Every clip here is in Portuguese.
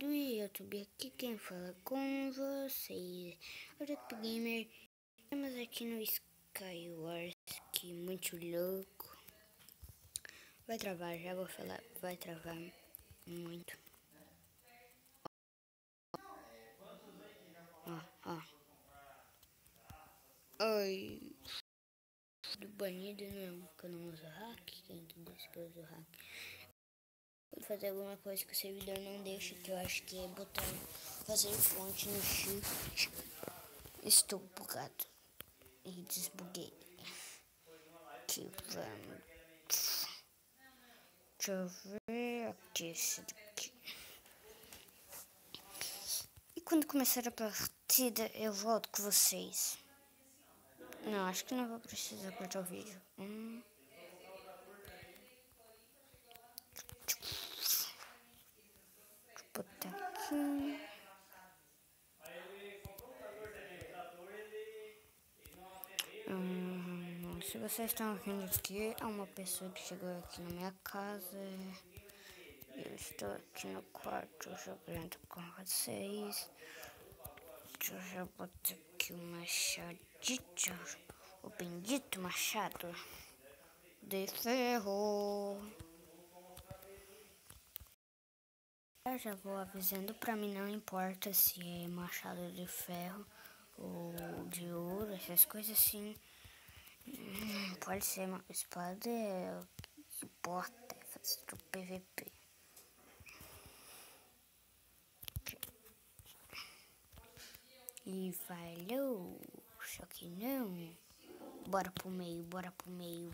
do YouTube, aqui quem fala com vocês é o Jack Gamer. Estamos aqui no Skywars, que muito louco. Vai travar, já vou falar, vai travar muito. Ó. Ai, do banido não, que eu não uso hack. Quem que disse que eu uso hack? Vou fazer alguma coisa que o servidor não deixa, que eu acho que é botar, fazer fonte no shift. Estou bugado e desbuguei. Aqui vamos. Deixa eu ver aqui esse daqui. E quando começar a partida eu volto com vocês. Não, acho que não vou precisar cortar o vídeo. Deixa eu botar aqui. Se vocês estão vendo aqui, é uma pessoa que chegou aqui na minha casa. Eu estou aqui no quarto jogando com vocês. Deixa eu já botar aqui o machadito. O bendito machado de ferro. Eu já vou avisando, pra mim não importa se é machado de ferro ou de ouro, essas coisas assim. Pode ser uma espada que importa, é fazer do PVP. E falhou, só que não. Bora pro meio, bora pro meio,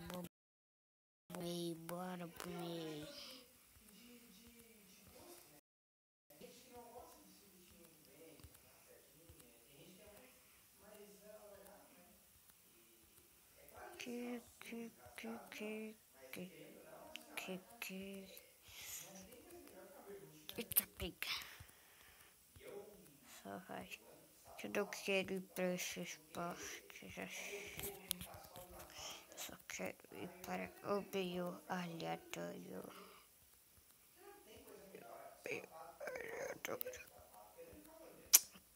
bora pro meio. Eita, pega. Só vai. Eu quero ir pra esse espaço que já. Só quero ir para o meio aleatório.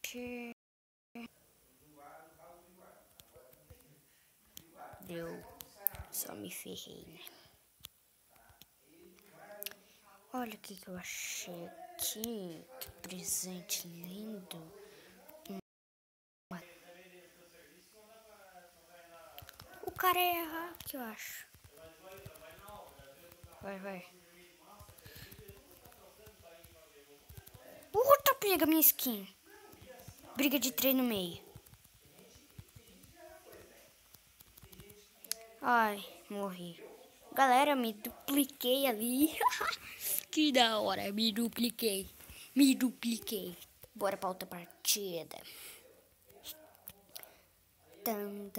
Que deu. Só me ferrei, né? Olha o que eu achei aqui. Que presente lindo. O cara é hack, eu acho. Vai. Tá, pega minha skin. Briga de 3 no meio. Ai, morri. Galera, me dupliquei ali. Que da hora, me dupliquei. Bora pra outra partida. Dun.